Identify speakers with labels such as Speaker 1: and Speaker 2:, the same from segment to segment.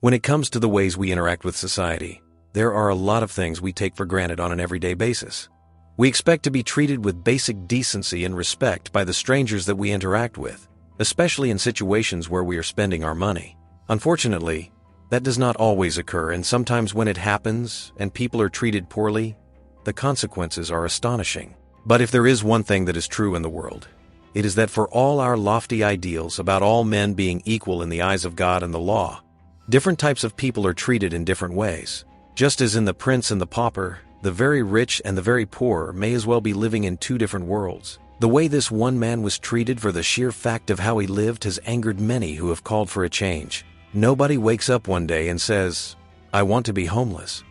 Speaker 1: When it comes to the ways we interact with society, there are a lot of things we take for granted on an everyday basis. We expect to be treated with basic decency and respect by the strangers that we interact with, especially in situations where we are spending our money. Unfortunately, that does not always occur, and sometimes when it happens and people are treated poorly, the consequences are astonishing. But if there is one thing that is true in the world, it is that for all our lofty ideals about all men being equal in the eyes of God and the law, different types of people are treated in different ways. Just as in The Prince and the Pauper, the very rich and the very poor may as well be living in two different worlds. The way this one man was treated for the sheer fact of how he lived has angered many who have called for a change. Nobody wakes up one day and says, "I want to be homeless."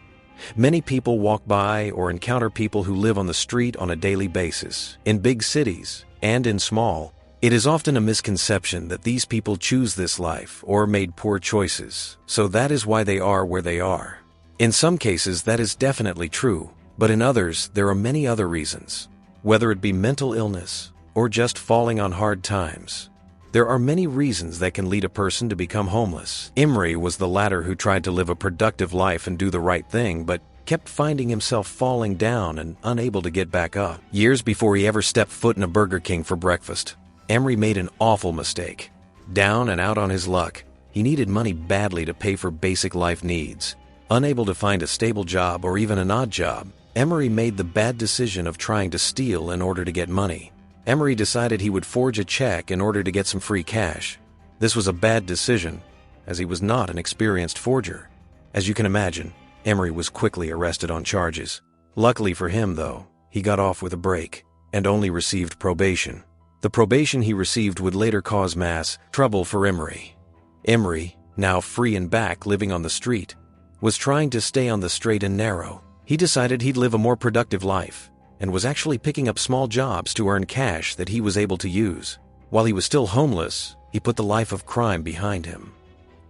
Speaker 1: Many people walk by or encounter people who live on the street on a daily basis, in big cities and in small. It is often a misconception that these people choose this life or made poor choices, so that is why they are where they are. In some cases, that is definitely true, but in others, there are many other reasons. Whether it be mental illness or just falling on hard times, there are many reasons that can lead a person to become homeless. Imre was the latter, who tried to live a productive life and do the right thing, but kept finding himself falling down and unable to get back up. Years before he ever stepped foot in a Burger King for breakfast, Imre made an awful mistake. Down and out on his luck, he needed money badly to pay for basic life needs. Unable to find a stable job or even an odd job, Imre made the bad decision of trying to steal in order to get money. Imre decided he would forge a check in order to get some free cash. This was a bad decision, as he was not an experienced forger. As you can imagine, Imre was quickly arrested on charges. Luckily for him, though, he got off with a break and only received probation. The probation he received would later cause mass trouble for Imre. Imre, now free and back living on the street, was trying to stay on the straight and narrow. He decided he'd live a more productive life, and was actually picking up small jobs to earn cash that he was able to use. While he was still homeless, he put the life of crime behind him.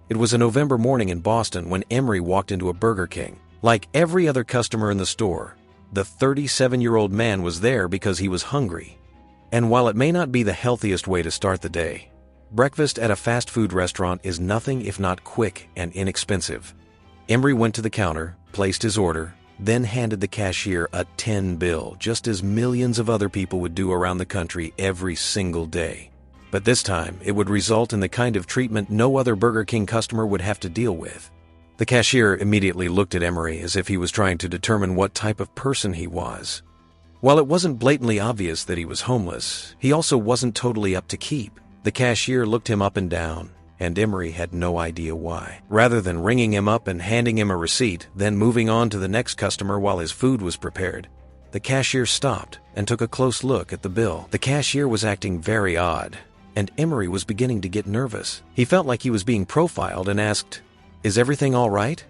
Speaker 1: It was a November morning in Boston when Imre walked into a Burger King. Like every other customer in the store, the 37-year-old man was there because he was hungry. And while it may not be the healthiest way to start the day, breakfast at a fast food restaurant is nothing if not quick and inexpensive. Imre went to the counter, placed his order, then handed the cashier a 10 bill, just as millions of other people would do around the country every single day. But this time, it would result in the kind of treatment no other Burger King customer would have to deal with. The cashier immediately looked at Imre as if he was trying to determine what type of person he was. While it wasn't blatantly obvious that he was homeless, he also wasn't totally up to keep. The cashier looked him up and down, and Imre had no idea why. Rather than ringing him up and handing him a receipt, then moving on to the next customer while his food was prepared, the cashier stopped and took a close look at the bill. The cashier was acting very odd, and Imre was beginning to get nervous. He felt like he was being profiled and asked, "Is everything all right?"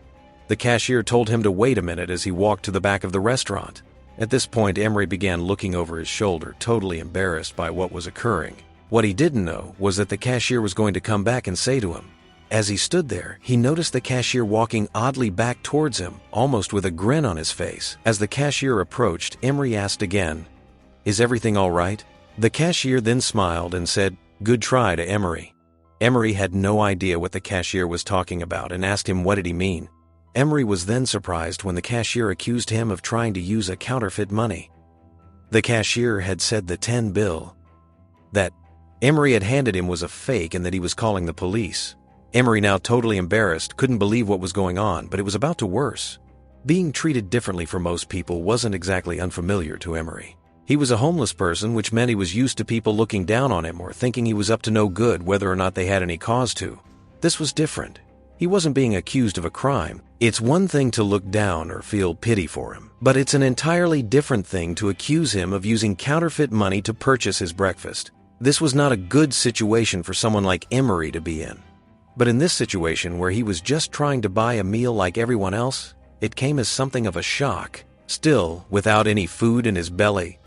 Speaker 1: The cashier told him to wait a minute as he walked to the back of the restaurant. At this point, Imre began looking over his shoulder, totally embarrassed by what was occurring. What he didn't know was that the cashier was going to come back and say to him. As he stood there, he noticed the cashier walking oddly back towards him, almost with a grin on his face. As the cashier approached, Imre asked again, "Is everything all right?" The cashier then smiled and said, "Good try," to Imre. Imre had no idea what the cashier was talking about and asked him what did he mean. Imre was then surprised when the cashier accused him of trying to use a counterfeit money. The cashier had said the 10 bill that Imre had handed him was a fake and that he was calling the police. Imre, now totally embarrassed, couldn't believe what was going on, but it was about to worse. Being treated differently for most people wasn't exactly unfamiliar to Imre. He was a homeless person, which meant he was used to people looking down on him or thinking he was up to no good whether or not they had any cause to. This was different. He wasn't being accused of a crime. It's one thing to look down or feel pity for him, but it's an entirely different thing to accuse him of using counterfeit money to purchase his breakfast. This was not a good situation for someone like Imre to be in. But in this situation, where he was just trying to buy a meal like everyone else, it came as something of a shock. Still, without any food in his belly,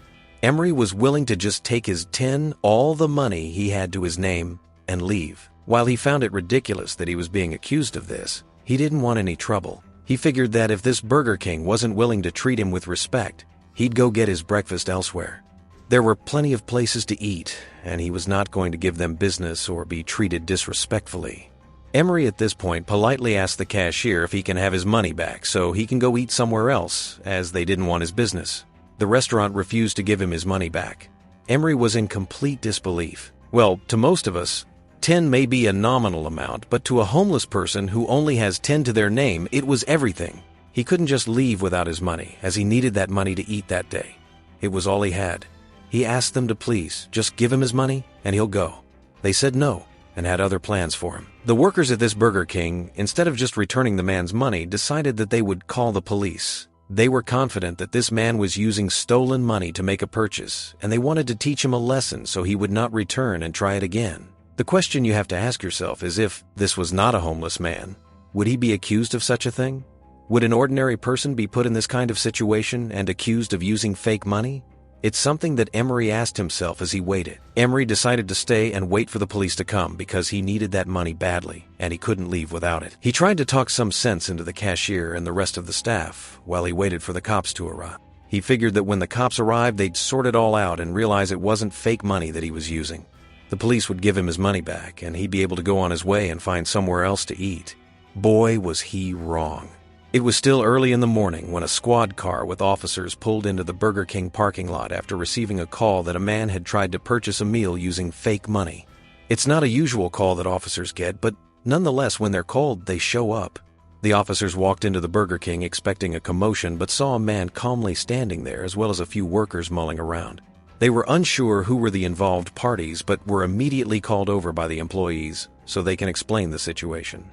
Speaker 1: Imre was willing to just take his 10, all the money he had to his name, and leave. While he found it ridiculous that he was being accused of this, he didn't want any trouble. He figured that if this Burger King wasn't willing to treat him with respect, he'd go get his breakfast elsewhere. There were plenty of places to eat, and he was not going to give them business or be treated disrespectfully. Emery at this point politely asked the cashier if he can have his money back so he can go eat somewhere else, as they didn't want his business. The restaurant refused to give him his money back. Emery was in complete disbelief. Well, to most of us, 10 may be a nominal amount, but to a homeless person who only has 10 to their name, it was everything. He couldn't just leave without his money, as he needed that money to eat that day. It was all he had. He asked them to please just give him his money and he'll go. They said no and had other plans for him. The workers at this Burger King, instead of just returning the man's money, decided that they would call the police. They were confident that this man was using stolen money to make a purchase, and they wanted to teach him a lesson so he would not return and try it again. The question you have to ask yourself is, if this was not a homeless man, would he be accused of such a thing? Would an ordinary person be put in this kind of situation and accused of using fake money? It's something that Emery asked himself as he waited. Emery decided to stay and wait for the police to come because he needed that money badly, and he couldn't leave without it. He tried to talk some sense into the cashier and the rest of the staff while he waited for the cops to arrive. He figured that when the cops arrived, they'd sort it all out and realize it wasn't fake money that he was using. The police would give him his money back, and he'd be able to go on his way and find somewhere else to eat. Boy, was he wrong. It was still early in the morning when a squad car with officers pulled into the Burger King parking lot after receiving a call that a man had tried to purchase a meal using fake money. It's not a usual call that officers get, but nonetheless, when they're called, they show up. The officers walked into the Burger King expecting a commotion, but saw a man calmly standing there as well as a few workers mulling around. They were unsure who were the involved parties, but were immediately called over by the employees so they can explain the situation.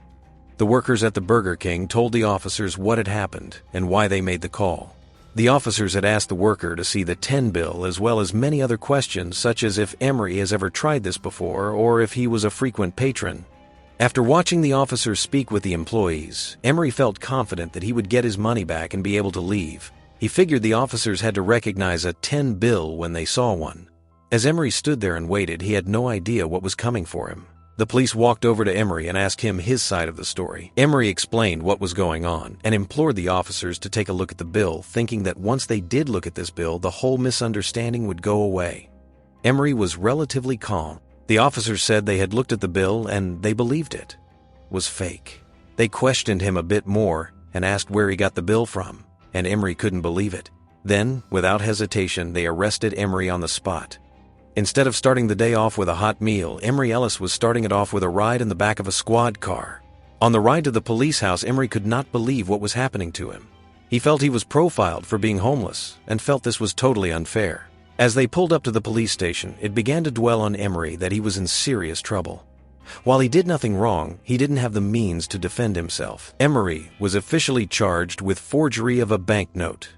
Speaker 1: The workers at the Burger King told the officers what had happened and why they made the call. The officers had asked the worker to see the 10 bill as well as many other questions, such as if Emery has ever tried this before or if he was a frequent patron. After watching the officers speak with the employees, Emery felt confident that he would get his money back and be able to leave. He figured the officers had to recognize a 10 bill when they saw one. As Emery stood there and waited, he had no idea what was coming for him. The police walked over to Emery and asked him his side of the story. Emery explained what was going on and implored the officers to take a look at the bill, thinking that once they did look at this bill, the whole misunderstanding would go away. Emery was relatively calm. The officers said they had looked at the bill and they believed it was fake. They questioned him a bit more and asked where he got the bill from, and Emery couldn't believe it. Then, without hesitation, they arrested Emery on the spot. Instead of starting the day off with a hot meal, Emery Ellis was starting it off with a ride in the back of a squad car. On the ride to the police house, Emery could not believe what was happening to him. He felt he was profiled for being homeless and felt this was totally unfair. As they pulled up to the police station, it began to dwell on Emery that he was in serious trouble. While he did nothing wrong, he didn't have the means to defend himself. Emery was officially charged with forgery of a banknote,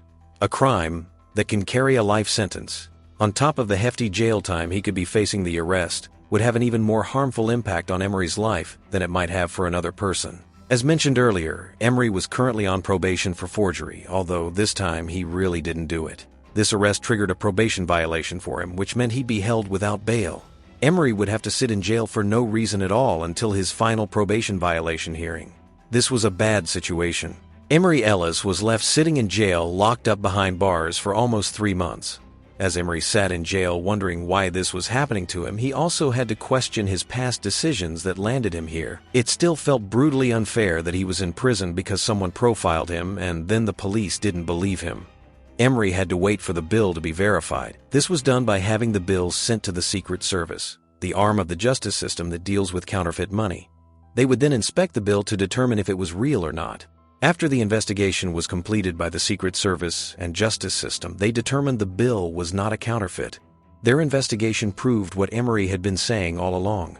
Speaker 1: a crime that can carry a life sentence. On top of the hefty jail time he could be facing, the arrest would have an even more harmful impact on Emery's life than it might have for another person. As mentioned earlier, Emery was currently on probation for forgery, although this time he really didn't do it. This arrest triggered a probation violation for him, which meant he'd be held without bail. Emery would have to sit in jail for no reason at all until his final probation violation hearing. This was a bad situation. Emery Ellis was left sitting in jail, locked up behind bars for almost 3 months. As Emery sat in jail wondering why this was happening to him, he also had to question his past decisions that landed him here. It still felt brutally unfair that he was in prison because someone profiled him and then the police didn't believe him. Emery had to wait for the bill to be verified. This was done by having the bills sent to the Secret Service, the arm of the justice system that deals with counterfeit money. They would then inspect the bill to determine if it was real or not. After the investigation was completed by the Secret Service and justice system, they determined the bill was not a counterfeit. Their investigation proved what Emery had been saying all along.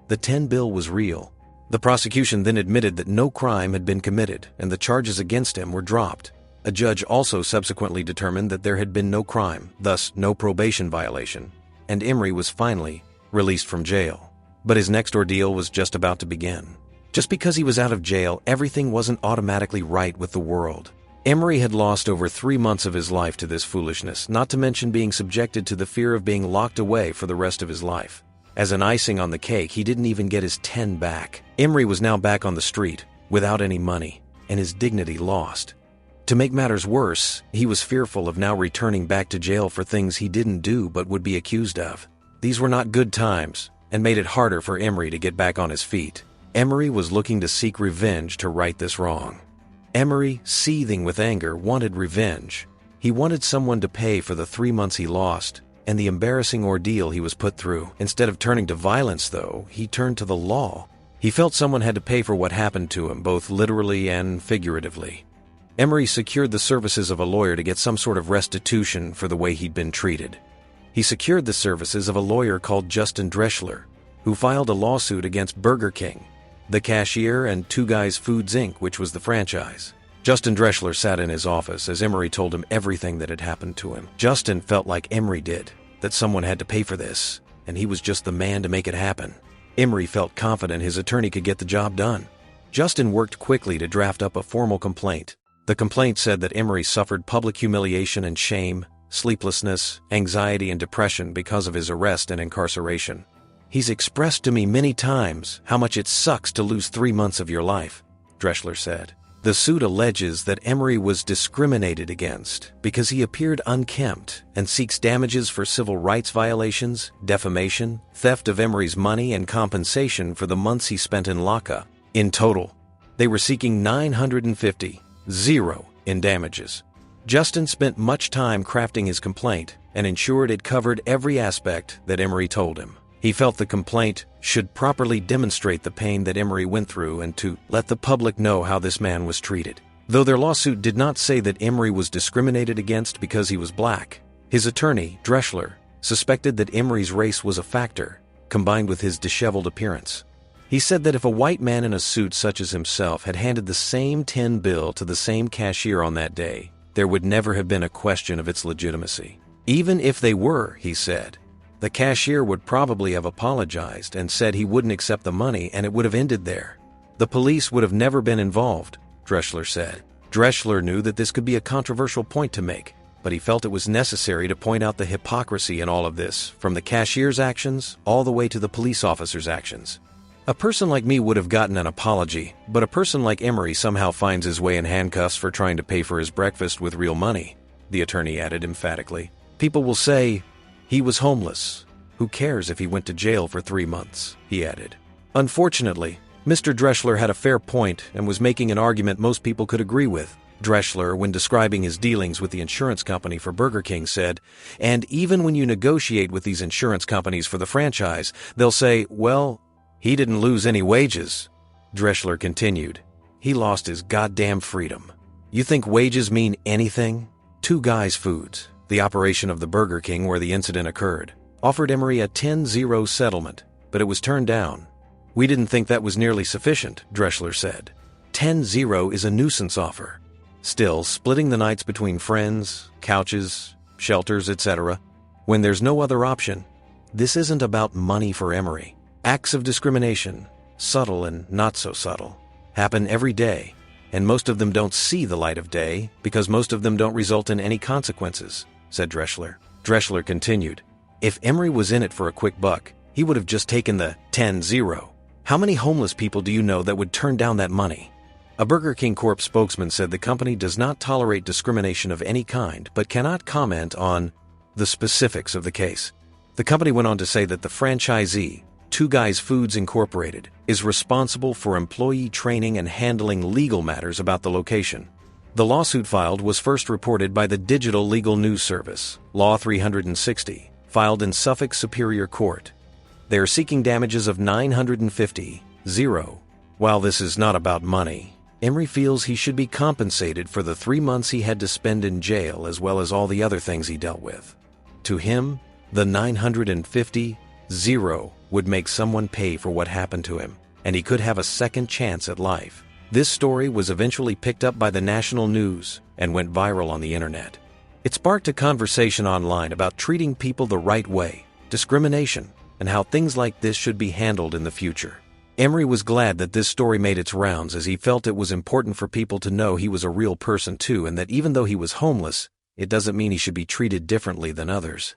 Speaker 1: The 10 bill was real. The prosecution then admitted that no crime had been committed and the charges against him were dropped. A judge also subsequently determined that there had been no crime, thus no probation violation, and Emery was finally released from jail. But his next ordeal was just about to begin. Just because he was out of jail, everything wasn't automatically right with the world. Emery had lost over 3 months of his life to this foolishness, not to mention being subjected to the fear of being locked away for the rest of his life. As an icing on the cake, he didn't even get his 10 back. Emery was now back on the street, without any money, and his dignity lost. To make matters worse, he was fearful of now returning back to jail for things he didn't do but would be accused of. These were not good times, and made it harder for Emery to get back on his feet. Emery was looking to seek revenge to right this wrong. Emery, seething with anger, wanted revenge. He wanted someone to pay for the 3 months he lost and the embarrassing ordeal he was put through. Instead of turning to violence, though, he turned to the law. He felt someone had to pay for what happened to him, both literally and figuratively. Emery secured the services of a lawyer to get some sort of restitution for the way he'd been treated. He secured the services of a lawyer called Justin Dreschler, who filed a lawsuit against Burger King, the cashier, and Two Guys Foods Inc., which was the franchise. Justin Dreschler sat in his office as Emery told him everything that had happened to him. Justin felt like Emery did, that someone had to pay for this, and he was just the man to make it happen. Emery felt confident his attorney could get the job done. Justin worked quickly to draft up a formal complaint. The complaint said that Emery suffered public humiliation and shame, sleeplessness, anxiety, and depression because of his arrest and incarceration. "He's expressed to me many times how much it sucks to lose 3 months of your life," Dreschler said. The suit alleges that Emery was discriminated against because he appeared unkempt and seeks damages for civil rights violations, defamation, theft of Emery's money, and compensation for the months he spent in lockup. In total, they were seeking $950,000 in damages. Justin spent much time crafting his complaint and ensured it covered every aspect that Emery told him. He felt the complaint should properly demonstrate the pain that Emery went through and to let the public know how this man was treated. Though their lawsuit did not say that Emery was discriminated against because he was black, his attorney, Dreschler, suspected that Emery's race was a factor, combined with his disheveled appearance. He said that if a white man in a suit such as himself had handed the same tin bill to the same cashier on that day, there would never have been a question of its legitimacy. Even if they were, he said, the cashier would probably have apologized and said he wouldn't accept the money, and it would have ended there. The police would have never been involved, Dreschler said. Dreschler knew that this could be a controversial point to make, but he felt it was necessary to point out the hypocrisy in all of this, from the cashier's actions all the way to the police officer's actions. "A person like me would have gotten an apology, but a person like Emery somehow finds his way in handcuffs for trying to pay for his breakfast with real money," the attorney added emphatically. "People will say, he was homeless. Who cares if he went to jail for 3 months?" he added. Unfortunately, Mr. Dreschler had a fair point and was making an argument most people could agree with. Dreschler, when describing his dealings with the insurance company for Burger King, said, "And even when you negotiate with these insurance companies for the franchise, they'll say, well, he didn't lose any wages." Dreschler continued, "He lost his goddamn freedom. You think wages mean anything?" Two Guys Foods, the operation of the Burger King where the incident occurred, offered Emery a 10-0 settlement, but it was turned down. "We didn't think that was nearly sufficient," Dreschler said. 10-0 is a nuisance offer. Still, splitting the nights between friends, couches, shelters, etc., when there's no other option, this isn't about money for Emery. Acts of discrimination, subtle and not so subtle, happen every day, and most of them don't see the light of day because most of them don't result in any consequences, said Dreschler. Dreschler continued, "If Emery was in it for a quick buck, he would have just taken the 10-0. How many homeless people do you know that would turn down that money?" A Burger King Corp spokesman said the company does not tolerate discrimination of any kind but cannot comment on the specifics of the case. The company went on to say that the franchisee, Two Guys Foods Incorporated, is responsible for employee training and handling legal matters about the location. The lawsuit filed was first reported by the digital legal news service, Law 360, filed in Suffolk Superior Court. They are seeking damages of $950,000. While this is not about money, Emery feels he should be compensated for the 3 months he had to spend in jail as well as all the other things he dealt with. To him, the $950,000 would make someone pay for what happened to him, and he could have a second chance at life. This story was eventually picked up by the national news and went viral on the internet. It sparked a conversation online about treating people the right way, discrimination, and how things like this should be handled in the future. Emery was glad that this story made its rounds as he felt it was important for people to know he was a real person too, and that even though he was homeless, it doesn't mean he should be treated differently than others.